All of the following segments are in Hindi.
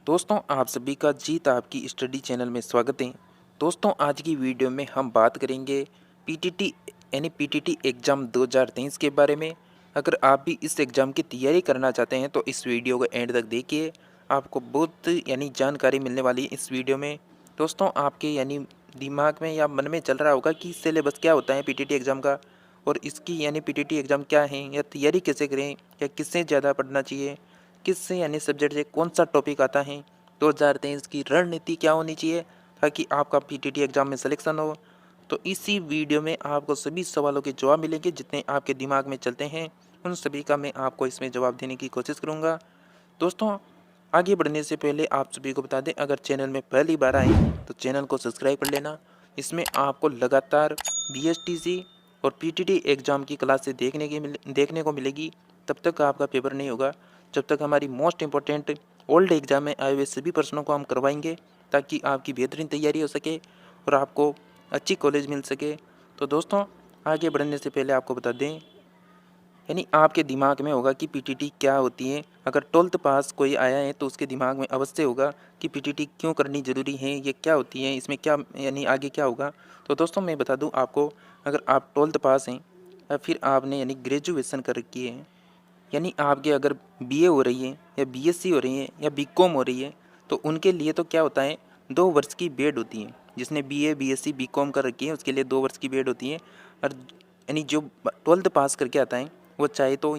दोस्तों आप सभी का जीत आपकी स्टडी चैनल में स्वागत है। दोस्तों आज की वीडियो में हम बात करेंगे पीटीटी यानी पीटीटी एग्ज़ाम 2023 के बारे में। अगर आप भी इस एग्ज़ाम की तैयारी करना चाहते हैं तो इस वीडियो को एंड तक देखिए, आपको बहुत जानकारी मिलने वाली है इस वीडियो में। दोस्तों आपके दिमाग में या मन में चल रहा होगा कि सिलेबस क्या होता है पीटीटी एग्ज़ाम का, और इसकी पीटीटी एग्ज़ाम क्या है या तैयारी कैसे करें या किससे ज़्यादा पढ़ना चाहिए, किससे सब्जेक्ट से कौन सा टॉपिक आता है, 2023 की रणनीति क्या होनी चाहिए ताकि आपका पीटीटी एग्ज़ाम में सिलेक्शन हो। तो इसी वीडियो में आपको सभी सवालों के जवाब मिलेंगे, जितने आपके दिमाग में चलते हैं उन सभी का मैं आपको इसमें जवाब देने की कोशिश करूँगा। दोस्तों आगे बढ़ने से पहले आप सभी को बता दें, अगर चैनल में पहली बार आए तो चैनल को सब्सक्राइब कर लेना। इसमें आपको लगातार बीएसटीसी और पीटीटी एग्ज़ाम की क्लासेस देखने को मिलेगी। तब तक आपका पेपर नहीं होगा जब तक हमारी मोस्ट इम्पोर्टेंट ओल्ड एग्ज़ाम में आए हुए सभी प्रश्नों को हम करवाएंगे, ताकि आपकी बेहतरीन तैयारी हो सके और आपको अच्छी कॉलेज मिल सके। तो दोस्तों आगे बढ़ने से पहले आपको बता दें, आपके दिमाग में होगा कि पीटीटी क्या होती है। अगर 12th पास कोई आया है तो उसके दिमाग में अवश्य होगा कि पीटीटी क्यों करनी ज़रूरी है, ये क्या होती है, इसमें क्या आगे क्या होगा। तो दोस्तों मैं बता दूं आपको, अगर आप 12th पास हैं या फिर आपने ग्रेजुएशन कर रखी है, आपके अगर बीए हो रही है या बीएससी हो रही है या बीकॉम हो रही है, तो उनके लिए तो क्या होता है, 2 वर्ष की बेड होती है। जिसने बीए बीएससी बीकॉम कर रखी है उसके लिए 2 वर्ष की बेड होती है। और जो 12th पास करके आता है वो चाहे तो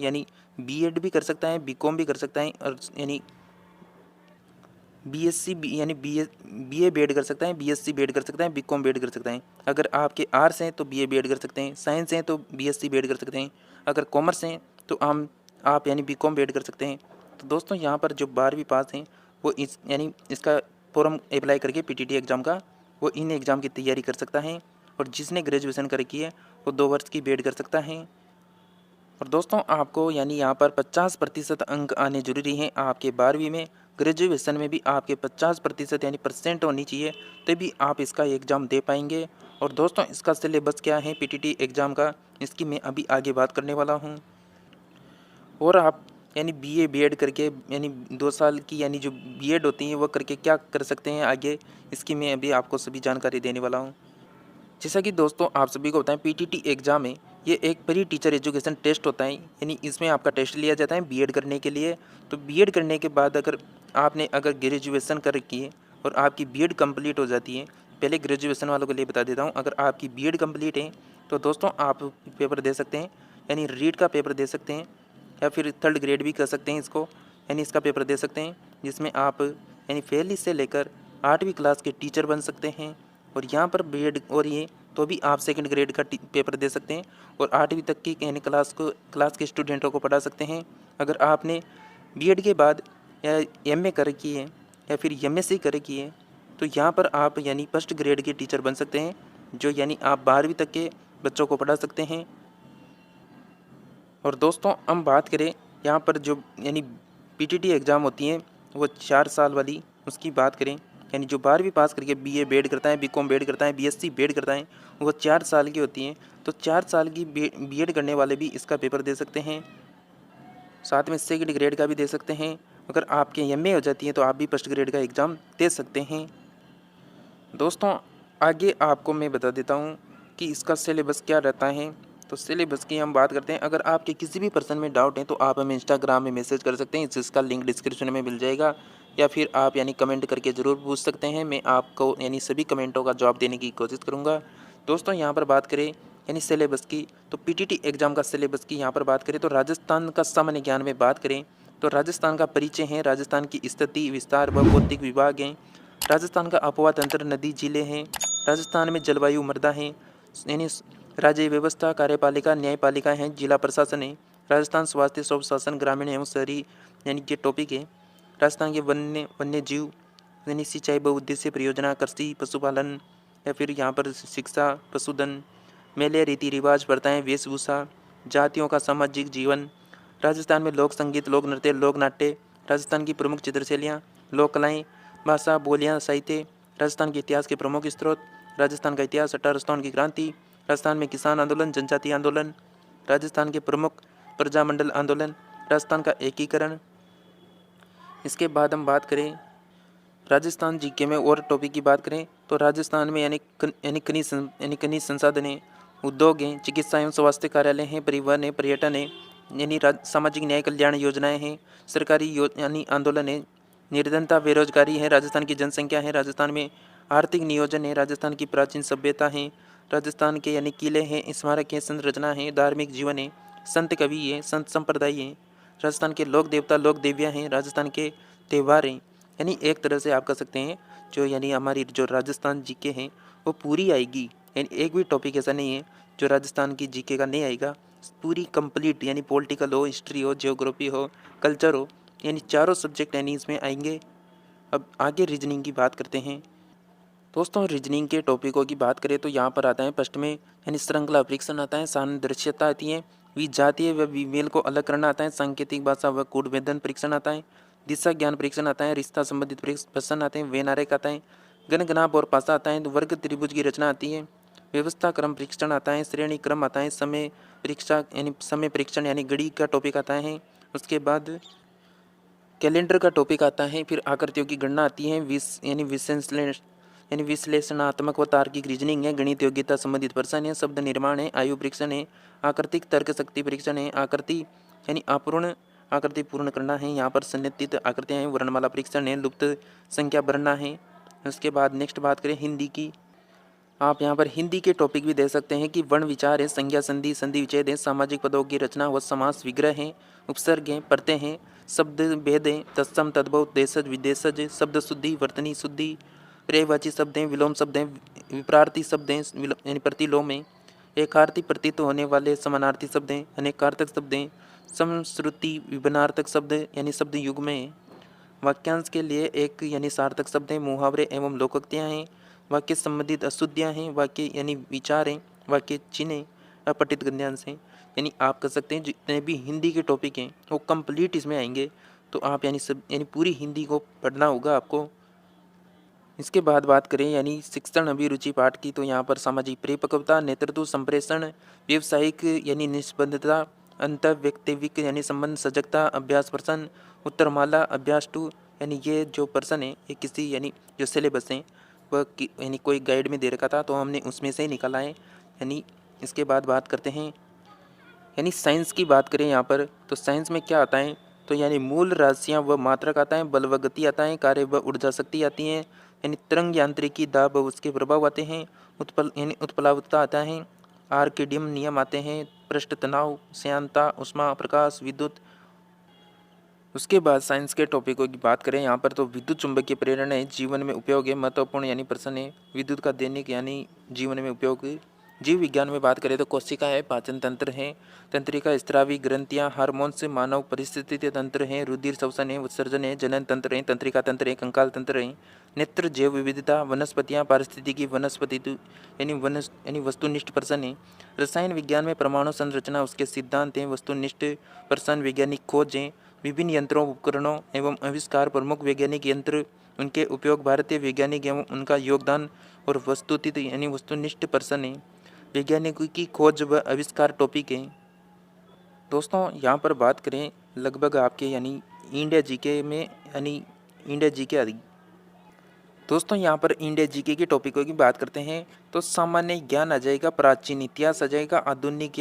बीएड भी कर सकता है, बीकॉम भी कर सकता है, और बीएससी बीए बीएड कर सकता है, बीएससी बीएड कर सकता है, बीकॉम बीएड कर सकता है। अगर आपके आर्ट्स हैं तो बीए बीएड कर सकते हैं, साइंस हैं तो बीएससी बीएड कर सकते हैं, अगर कॉमर्स हैं तो आप बीकॉम बीएड कर सकते हैं। तो दोस्तों यहाँ पर जो 12वीं पास हैं वो इसका फॉर्म अप्लाई करके पीटीटी एग्ज़ाम का वो इन एग्ज़ाम की तैयारी कर सकता है। और जिसने ग्रेजुएशन कर रखी है वो 2 वर्ष की बीएड कर सकता है। और दोस्तों आपको यहाँ पर 50% अंक आने जरूरी हैं आपके 12वीं में। ग्रेजुएशन में भी आपके 50% परसेंट होनी चाहिए, तभी आप इसका एग्ज़ाम दे पाएंगे। और दोस्तों इसका सिलेबस क्या है पीटीटी एग्ज़ाम का, इसकी मैं अभी आगे बात करने वाला हूँ। और आप बीए बीएड करके 2 साल की जो बीएड होती है वो करके क्या कर सकते हैं आगे, इसकी मैं अभी आपको सभी जानकारी देने वाला हूँ। जैसा कि दोस्तों आप सभी को बताएं, पीटीटी एग्ज़ाम में ये एक प्री टीचर एजुकेशन टेस्ट होता है, इसमें आपका टेस्ट लिया जाता है बीएड करने के लिए। तो बीएड करने के बाद अगर ग्रेजुएशन कर रखी है और आपकी बीएड कंप्लीट हो जाती है, पहले ग्रेजुएशन वालों के लिए बता देता हूँ, अगर आपकी बीएड कंप्लीट है तो दोस्तों आप पेपर दे सकते हैं, रीट का पेपर दे सकते हैं, या फिर 3rd ग्रेड भी कर सकते हैं इसको, इसका पेपर दे सकते हैं, जिसमें आप फेल से लेकर 8वीं क्लास के टीचर बन सकते हैं। और यहाँ पर बीएड हो रही है तो भी आप 2nd ग्रेड का पेपर दे सकते हैं और 8वीं तक की क्लास के स्टूडेंटों को पढ़ा सकते हैं। अगर आपने बीएड के बाद या एमए कर रखी है या फिर एमएससी कर रखी है तो यहाँ पर आप 1st ग्रेड के टीचर बन सकते हैं, जो आप 12वीं तक के बच्चों को पढ़ा सकते हैं। और दोस्तों हम बात करें यहाँ पर जो पीटीटी एग्ज़ाम होती हैं वो 4 साल वाली, उसकी बात करें, जो 12वीं पास करके बीए बीएड करता है, बीकॉम बीएड करता है, बीएससी बीएड करता है, वो 4 साल की होती हैं। तो 4 साल की बीएड करने वाले भी इसका पेपर दे सकते हैं, साथ में 2nd ग्रेड का भी दे सकते हैं। अगर आपके एमए हो जाती है तो आप भी 1st ग्रेड का एग्ज़ाम दे सकते हैं। दोस्तों आगे आपको मैं बता देता हूँ कि इसका सिलेबस क्या रहता है। तो सिलेबस की हम बात करते हैं। अगर आपके किसी भी पर्सन में डाउट है तो आप हमें इंस्टाग्राम में मैसेज कर सकते हैं, जिसका लिंक डिस्क्रिप्शन में मिल जाएगा, या फिर आप कमेंट करके ज़रूर पूछ सकते हैं। मैं आपको सभी कमेंटों का जवाब देने की कोशिश करूँगा। दोस्तों यहाँ पर बात करें सिलेबस की, तो पीटीटी एग्ज़ाम का सिलेबस की यहाँ पर बात करें तो राजस्थान का सामान्य ज्ञान में बात करें तो राजस्थान का परिचय है, राजस्थान की स्थिति विस्तार व भौतिक विभाग हैं, राजस्थान का अपवा तंत्र नदी जिले हैं, राजस्थान में जलवायु मृदा है, राज्य व्यवस्था कार्यपालिका न्यायपालिका है, जिला प्रशासन है, राजस्थान स्वास्थ्य स्वशासन ग्रामीण एवं शहरी के टॉपिक है, राजस्थान के वन्य जीव सिंचाई बहुउद्देश्य परियोजना, कृषि पशुपालन, या फिर यहाँ पर शिक्षा पशुधन, मेले रीति रिवाज प्रथाएं वेशभूषा, जातियों का सामाजिक जीवन, राजस्थान में लोक संगीत लोक नृत्य लोक नाट्य, राजस्थान की प्रमुख चित्रशैलियाँ लोक कलाएँ भाषा बोलियाँ साहित्य, राजस्थान के इतिहास के प्रमुख स्रोत, राजस्थान का इतिहास 18 स्थान की क्रांति, राजस्थान में किसान आंदोलन जनजातीय आंदोलन, राजस्थान के प्रमुख प्रजामंडल आंदोलन, राजस्थान का एकीकरण। इसके बाद हम बात करें राजस्थान जीके में और टॉपिक की बात करें तो राजस्थान में खनिज संसाधन है, उद्योग हैं, चिकित्सा एवं स्वास्थ्य कार्यालय हैं, परिवहन है, पर्यटन है, सामाजिक न्याय कल्याण योजनाएं हैं, सरकारी आंदोलन है, निर्धनता बेरोजगारी है, राजस्थान की जनसंख्या है, राजस्थान में आर्थिक नियोजन है, राजस्थान की प्राचीन सभ्यता है, राजस्थान के किले हैं, स्मारक हैं, संरचना है, धार्मिक जीवन है, संत कवि है, संत संप्रदाय है, राजस्थान के लोक देवता लोक देवियाँ हैं, राजस्थान के त्यौहार हैं। एक तरह से आप कह सकते हैं जो हमारी जो राजस्थान जीके हैं वो पूरी आएगी। एक भी टॉपिक ऐसा नहीं है जो राजस्थान की जीके का नहीं आएगा, पूरी कंप्लीट पॉलिटिकल हो, हिस्ट्री हो, जियोग्राफी हो, कल्चर हो, चारों सब्जेक्ट इसमें आएंगे। अब आगे रीजनिंग की बात करते हैं। दोस्तों रीजनिंग के टॉपिकों की बात करें तो यहाँ पर आता है फर्स्ट में श्रृंखला परीक्षण आता है, सादृश्यता आती है, विजातीय व विमेल को अलग करना आता है, सांकेतिक भाषा व कूटभेदन परीक्षण आता है, दिशा ज्ञान परीक्षण आता है, रिश्ता संबंधित प्रश्न आते हैं, वेन आरेख आता है, गणगनाप और पासा आता है, वर्ग त्रिभुज की रचना आती है, व्यवस्था क्रम परीक्षण आता है, श्रेणी क्रम आता है, समय परीक्षण घड़ी का टॉपिक आता है, उसके बाद कैलेंडर का टॉपिक आता है, फिर आकृतियों की गणना आती है, विश्लेषणात्मक व तार्किक रीजनिंग है, गणित योग्यता संबंधित प्रश्न है, शब्द निर्माण है, आयु परीक्षण है, आकृतिक तर्क शक्ति परीक्षण है, आकृति अपूर्ण आकृति पूर्ण करना है, यहाँ पर संनिधित आकृतियाँ हैं, वर्णमाला परीक्षण है, लुप्त संख्या भरना है। उसके बाद नेक्स्ट बात करें हिंदी की। आप यहाँ पर हिंदी के टॉपिक भी दे सकते हैं कि वर्ण विचार है, संज्ञा संधि संधि विच्छेद है, सामाजिक पदों की रचना व समास विग्रह है, उपसर्ग हैं, प्रत्यय हैं, शब्द भेद हैं, तत्सम तद्भव देशज विदेशज, शब्द शुद्धि वर्तनी शुद्धि, पर्यायवाची शब्द हैं, विलोम शब्द हैं, विपरार्थी शब्द हैं, प्रतिलोम है, एकार्थी प्रतीत होने वाले समानार्थी शब्द हैं, अनेकार्थक शब्द हैं, समश्रुति विभिन्नार्थक शब्द शब्द युग में, वाक्यांश के लिए एक सार्थक शब्द हैं, मुहावरे एवं लोकोक्तियाँ हैं, वाक्य संबंधित अशुद्धियाँ हैं, वाक्य विचार हैं, वाक्य चिन्ह, अपठित गद्यांश हैं। आप कह सकते हैं जितने भी हिंदी के टॉपिक हैं वो कंप्लीट इसमें आएंगे। तो आप पूरी हिंदी को पढ़ना होगा आपको। इसके बाद बात करें शिक्षण अभिरुचि पाठ की, तो यहाँ पर सामाजिक परिपक्वता, नेतृत्व संप्रेषण, व्यावसायिक निष्पक्षता, अंतर व्यक्तिविक संबंध, सजगता, अभ्यास प्रश्न, उत्तरमाला, अभ्यास 2, ये जो प्रश्न है ये किसी जो सिलेबस हैं वह कोई गाइड में दे रखा था तो हमने उसमें से ही निकाला है। इसके बाद बात करते हैं साइंस की बात करें यहाँ पर, तो साइंस में क्या आता है, तो मूल राशियाँ व मात्रक आता है, बल व गति आता है, कार्य व ऊर्जा शक्ति आती है, तरंग यांत्रिकी, दाब व उसके प्रभाव आते हैं, उत्प्लावकता आता है, आर्किडियम नियम आते हैं, पृष्ठ तनाव, श्यानता, उष्मा, प्रकाश, विद्युत। उसके बाद साइंस के टॉपिकों की बात करें यहाँ पर, तो विद्युत चुंबकीय प्रेरण है, जीवन में उपयोग है, महत्वपूर्ण प्रश्न है, विद्युत का दैनिक जीवन में उपयोग। जीव विज्ञान में बात करें तो कोशिका है, पाचन तंत्र है, तंत्रिका, स्त्रावी ग्रंथियाँ, हार्मोन्स, मानव परिस्थिति तंत्र है, रुधिर श्वसन है, उत्सर्जन है, जनन तंत्र है, तंत्रिका तंत्र है, कंकाल तंत्र है, नेत्र, जैव विविधता, वनस्पतियाँ, पारिस्थितिकी, वस्तुनिष्ठ प्रश्न है। रसायन विज्ञान में परमाणु संरचना, उसके सिद्धांत हैं, वस्तुनिष्ठ प्रश्न, वैज्ञानिक खोज हैं, विभिन्न यंत्रों, उपकरणों एवं आविष्कार, प्रमुख वैज्ञानिक यंत्र, उनके उपयोग, भारतीय वैज्ञानिक एवं उनका योगदान और वस्तुनिष्ठ प्रश्न है। वैज्ञानिकों की खोज व आविष्कार टॉपिक है। दोस्तों यहाँ पर बात करें लगभग आपके इंडिया जीके में इंडिया जीके आदि। दोस्तों यहाँ पर इंडिया जीके के टॉपिकों की बात करते हैं तो सामान्य ज्ञान आ जाएगा, प्राचीन इतिहास आ जाएगा, आधुनिक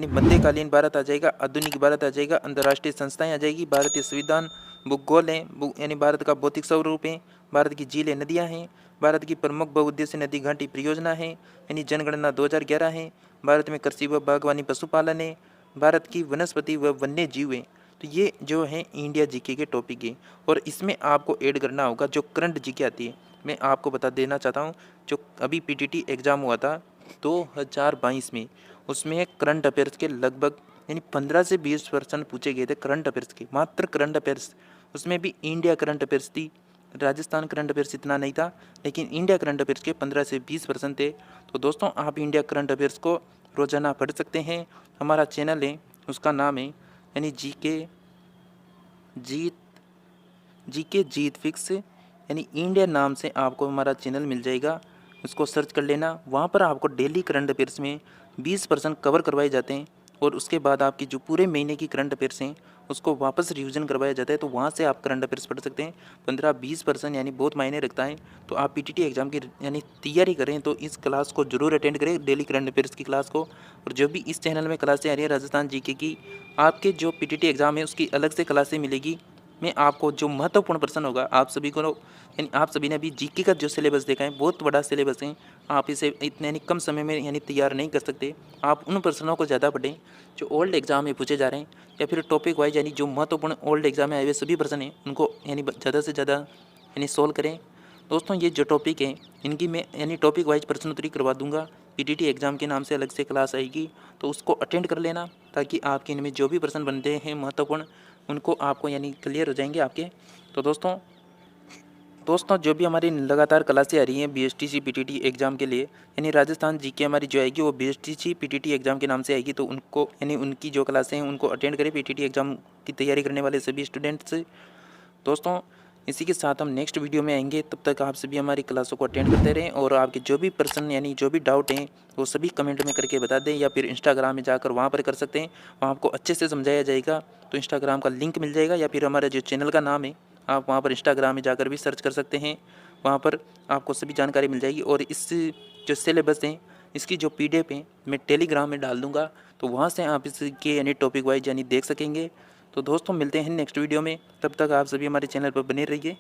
मध्यकालीन भारत आ जाएगा, आधुनिक भारत आ जाएगा, अंतर्राष्ट्रीय संस्थाएं आ जाएगी, भारतीय संविधान, भूगोल है भारत का भौतिक स्वरूप है, भारत की झीलें, नदियाँ हैं, भारत की प्रमुख बहुउद्देशीय नदी घाटी परियोजना है, जनगणना 2011 है, भारत में कृषि व बागवानी पशुपालन है, भारत की वनस्पति व वन्य जीव है। तो ये जो है इंडिया जीके के टॉपिक है और इसमें आपको ऐड करना होगा जो करंट जीके आती है। मैं आपको बता देना चाहता हूँ जो अभी पीटीटी एग्ज़ाम हुआ था 2022 में, उसमें करंट अफेयर्स के लगभग 15 से 20% पूछे गए थे करंट अफेयर्स के, मात्र करंट अफेयर्स। उसमें भी इंडिया करंट अफेयर्स थी, राजस्थान करंट अफेयर्स इतना नहीं था, लेकिन इंडिया करंट अफेयर्स के 15 से 20% थे। तो दोस्तों आप इंडिया करंट अफेयर्स को रोज़ाना पढ़ सकते हैं। हमारा चैनल है उसका नाम है जीके जीत फिक्स इंडिया नाम से आपको हमारा चैनल मिल जाएगा, उसको सर्च कर लेना। वहाँ पर आपको डेली करंट अफेयर्स में 20% कवर करवाए जाते हैं और उसके बाद आपकी जो पूरे महीने की करंट अफेयर्स हैं उसको वापस रिवीजन करवाया जाता है। तो वहाँ से आप करंट अफेयर्स पढ़ सकते हैं। 15-20% यानी बहुत मायने रखता है। तो आप पीटीटी एग्ज़ाम की यानी तैयारी करें तो इस क्लास को जरूर अटेंड करें, डेली करंट अफेयर्स की क्लास को। और जो भी इस चैनल में क्लासें आ रही है राजस्थान जीके की, आपके जो पीटीटी एग्ज़ाम है उसकी अलग से क्लासें मिलेगी। मैं आपको जो महत्वपूर्ण प्रश्न होगा आप सभी को यानी आप सभी ने अभी जीके का जो सिलेबस देखा है बहुत बड़ा सिलेबस है। आप इसे इतने यानी कम समय में यानी तैयार नहीं कर सकते। आप उन प्रश्नों को ज़्यादा पढ़ें जो ओल्ड एग्जाम में पूछे जा रहे हैं, या फिर टॉपिक वाइज यानी जो महत्वपूर्ण ओल्ड एग्जाम में आए हुए सभी प्रश्न हैं उनको यानी ज़्यादा से ज़्यादा यानी सोल्व करें। दोस्तों ये जो टॉपिक है इनकी मैं यानी टॉपिक वाइज प्रश्नोत्तरी करवा दूंगा। पीटीटी एग्ज़ाम के नाम से अलग से क्लास आएगी, तो उसको अटेंड कर लेना ताकि आपके इनमें जो भी प्रश्न बनते हैं महत्वपूर्ण उनको आपको यानी क्लियर हो जाएंगे आपके। तो दोस्तों जो भी हमारी लगातार क्लासें आ रही हैं बीएसटीसी पीटीटी एग्ज़ाम के लिए, यानी राजस्थान जीके हमारी जो आएगी वो बीएसटीसी पीटीटी एग्ज़ाम के नाम से आएगी। तो उनको यानी उनकी जो क्लासें हैं उनको अटेंड करें, पीटीटी एग्ज़ाम की तैयारी करने वाले सभी स्टूडेंट्स। दोस्तों इसी के साथ हम नेक्स्ट वीडियो में आएंगे, तब तक आप सभी हमारी क्लासों को अटेंड करते रहें और आपके जो भी प्रश्न यानी जो भी डाउट हैं वो सभी कमेंट में करके बता दें, या फिर इंस्टाग्राम में जाकर वहाँ पर कर सकते हैं, वहाँ आपको अच्छे से समझाया जाएगा। तो इंस्टाग्राम का लिंक मिल जाएगा या फिर हमारा जो चैनल का नाम है आप वहाँ पर इंस्टाग्राम में जाकर भी सर्च कर सकते हैं, वहाँ पर आपको सभी जानकारी मिल जाएगी। और इस जो सिलेबस हैं इसकी जो पीडीएफ है मैं टेलीग्राम में डाल दूँगा, तो वहाँ से आप इसके यानी टॉपिक वाइज यानी देख सकेंगे। तो दोस्तों मिलते हैं नेक्स्ट वीडियो में, तब तक आप सभी हमारे चैनल पर बने रहिए।